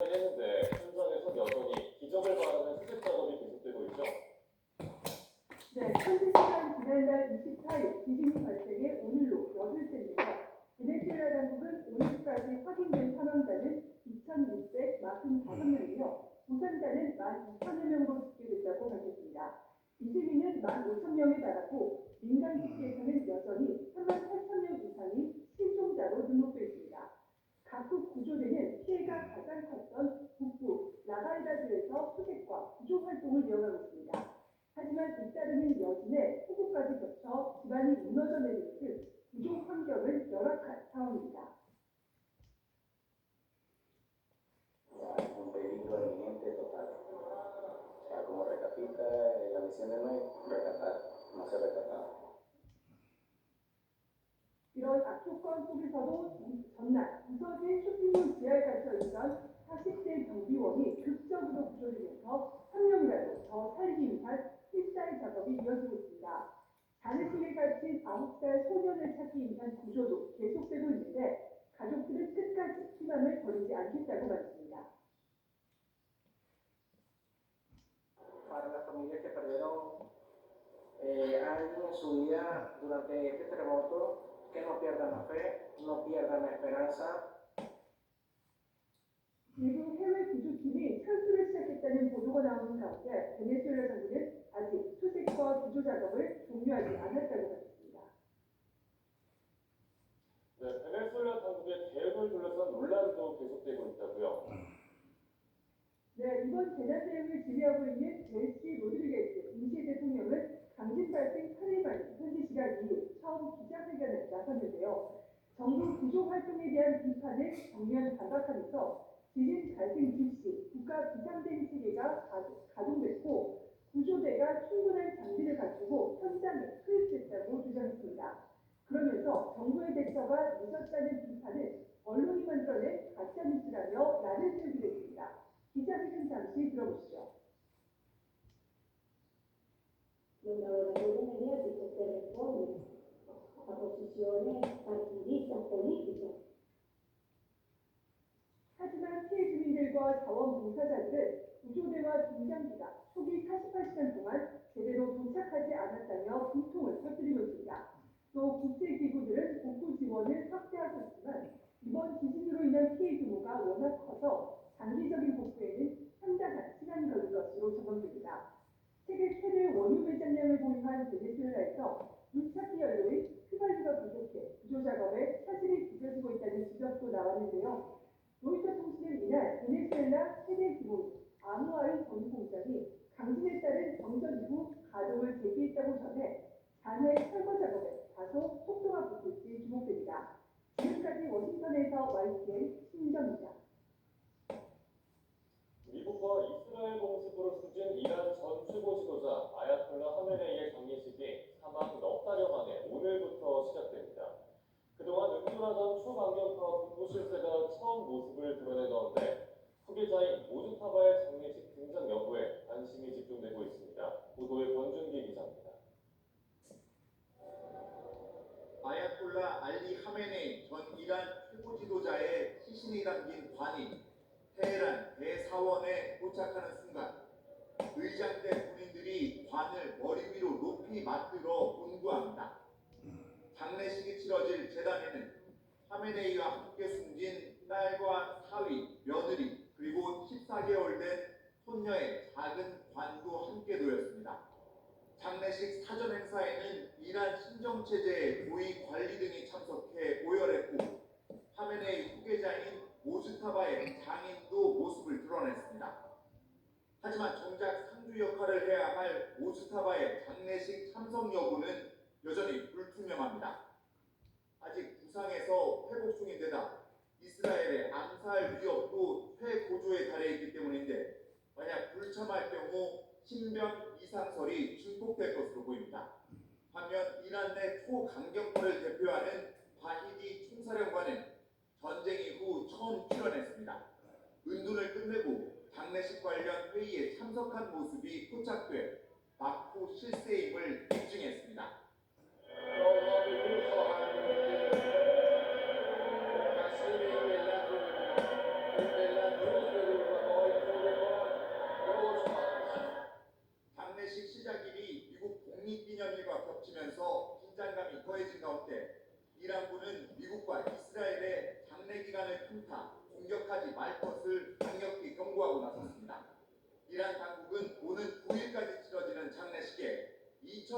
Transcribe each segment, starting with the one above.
시작을 했는데 현장에서 여전히 기적을 바라는 수색 작업이 계속되고 있죠. 네, 현지 시간 지난달 24일 지진이 발생해 오늘로 8일째인데요. 베네수엘라 당국은 오늘까지 확인된 사망자는 2,645명이며 부상자는 12,000명으로 집계됐다고 밝혔습니다. 이주민은 15,000명에 달하고 민간 기지에서는 여전히 38,000명 이상이 실종자로 등록되어 있습니다. 각국 구조대는 피해가 가장 컸던 북부 라발다주에서 수색과 구조 활동을 이어가고 있습니다. 하지만 잇따르는 여진에 폭우까지 겹쳐 집안이 무너져 내리는 등 구조 환경은 열악한 상황입니다. Un peligro inminente total. O sea, como recapita la misión de hoy, rescatar, no se rescataba. 이런 악조건 속에서도 전날 부서진 쇼핑몰 지하에 갇혀 있던 40대 경비원이 극적으로 구조되면서 3명이라도 더 살기 위한 필살 작업이 이어지고 있습니다. 잔해실에 갇힌 9살 소년을 찾기 위한 구조도 계속되고 있는데 가족들은 끝까지 희망을 버리지 않겠다고 말했습니다. Para las familias que perdieron alguien en su vida durante este terremoto, que no pierdan la fe, no pierdan la esperanza. 일부 해외 구조팀이 철수를 시작했다는 보도가 나오는 가운데 베네수엘라 정부는 아직 수색과 구조 작업을 종료하지 않았다고 밝혔습니다. 네, 베네수엘라 당국의 대응을 둘러싼 논란도 계속되고 있다고요. 네, 이번 재난 대응을 지휘하고 있는 델시 로드리게스 임시 대통령은 강진 발생 8일 만 현지 시간 2일 처음 기자회견에 나섰는데요. 정부 구조 활동에 대한 비판을 정면 반박하면서 지진 발생 즉시 국가 비상대응 체계가 가동됐고 구조대가 충분한 장비를 갖추고 현장에 투입됐다고 주장했습니다. 그러면서 정부의 대처가 늦었다는 비판은 언론이 만들어낸 가짜뉴스라며 나를 세우기도 했습니다. 기자회견 잠시 들어보시죠. Los laboratorios mediáticos que responden a posiciones partidistas políticas. 하지만 피해 주민들과 자원봉사자들은 구조대와 중장비가 초기 48시간 동안 제대로 도착하지 않았다며 분통을 터뜨리고 있습니다. 또 국제기구들은 복구 지원을 확대하고 있지만 이번 지진으로 인한 피해 규모가 워낙 커서 장기적인 복구에는 상당한 시간이 걸릴 것으로 전망됩니다. 세계 최대 원유 매장량을 보유한 베네수엘라에서 물찾기 연료인 휘발유가 부족해 구조 작업에 차질이 빚어지고 있다는 지적도 나왔는데요. 로이터 통신은 이날 베네수엘라 최대 규모 아무아의 전유 공장이 강진에 따른 정전 이후 가동을 재개했다고 전해 잔해 철거 작업에 다소 속도가 붙을지 주목됩니다. 지금까지 워싱턴에서 YTN 신정입니다. 미국과 이스라엘 공습으로 숨진 이란 전 최고 지도자 아야톨라 하메네이의 장례식이 사망 넉 달여 만에 오늘부터 시작됩니다. 그동안 은둔하던 초강력파 군부 실세가 처음 모습을 드러낸 가운데 후계자인 모주타바의 장례식 등장 여부에 관심이 집중되고 있습니다. 보도에 권준기 기자입니다. 아야톨라 알리 하메네이 전 이란 최고 지도자의 시신이 담긴 관이 테헤란 대사원에 도착하는 순간 의장대 군인들이 관을 머리 위로 높이 만들어 운구합니다. 장례식이 치러질 제단에는 하메네이와 함께 숨진 딸과 사위, 며느리 그리고 14개월 된 손녀의 작은 관도 함께 놓였습니다. 장례식 사전 행사에는 이란 신정체제의 고위 관리 등이 참석해 오열했고 하메네이 후계자인 모주타바의 장인도 모습을 드러냈습니다. 하지만 정작 상주 역할을 해야 할 모주타바의 장례식 참석 여부는 여전히 불투명합니다. 아직 부상에서 회복 중인데다 이스라엘의 암살 위협도 최고조에 달해 있기 때문인데 만약 불참할 경우 신병 이상설이 증폭될 것으로 보입니다. 반면 이란 내 초강경파를 대표하는 바히디 총사령관은 전쟁 이후 처음 출연했습니다. 은둔을 끝내고 장례식 관련 회의에 참석한 모습이 포착돼 막후 실세임을 입증했습니다.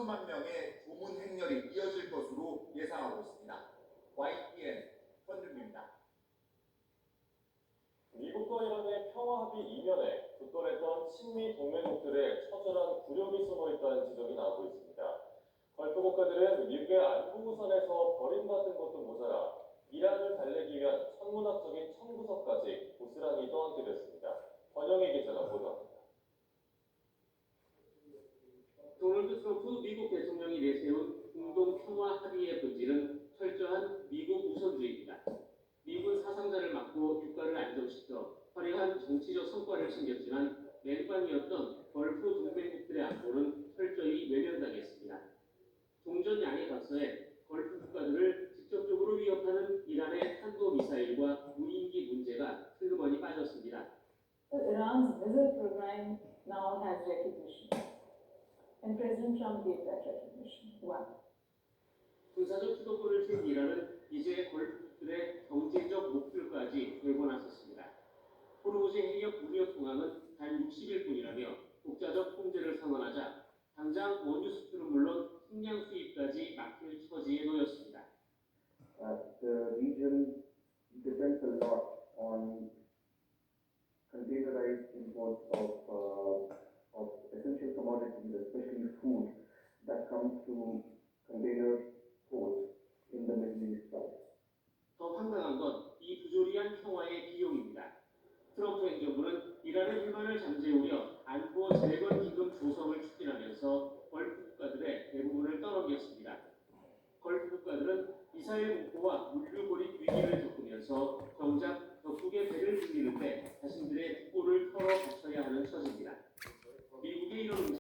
수천만 명의 조문 행렬이 이어질 것으로 예상하고 있습니다. YTN 권준비입니다. 미국과 이란의 평화 합의 이면에 굳건했던 친미 동맹국들의 처절한 굴욕이 숨어 있다는 지적이 나오고 있습니다. 걸프 국가들은 미국의 안보 우선에서 버림받은 것도 모자라 이란을 달래기 위한 천문학적인 청구서까지 고스란히 떠안게 됐습니다. 권영희 기자가 보도합니다. 도널드 트럼프 미국 대통령이 내세운 공동 평화 합의의 본질은 철저한 미국 우선주의입니다. 미국은 사상자를 막고 국가를 안정시켜 화려한 정치적 성과를 챙겼지만 맹관이었던 걸프 동맹국들의 안보는 철저히 외면당했습니다. 종전 양해 각서에 걸프 국가들을 직접적으로 위협하는 이란의 탄도미사일과 무인기 문제가 슬그머니 빠졌습니다. Iran's missile program now has recognition, and President Trump gave that recognition. One. 군사적 주도권을 쥔 이란은 이제 걸프국들의 경제적 목표까지 걸고 나섰습니다. 호르무즈 해협 무역 통항은 단 60일뿐이라며 독자적 통제를 선언하자 당장 원유 수출은 물론 식량 수입까지 막힐 처지에 놓였습니다. The region depends a lot on containerized imports of essential commodities, especially food, that comes through container ports in the Middle East side. 더 황당한 건 이 부조리한 평화의 비용입니다. 트럼프 행정부는 이란의 불만을 잠재우려 안보 재건 기금 조성을 추진하면서 걸프 국가들의 대부분을 떠넘겼습니다. 걸프 국가들은 미사일 공포와 물류 고립 위기를 겪으면서 정작 적국의 배를 불리는데 자신들의 국고를 털어 바쳐야 하는 처지입니다.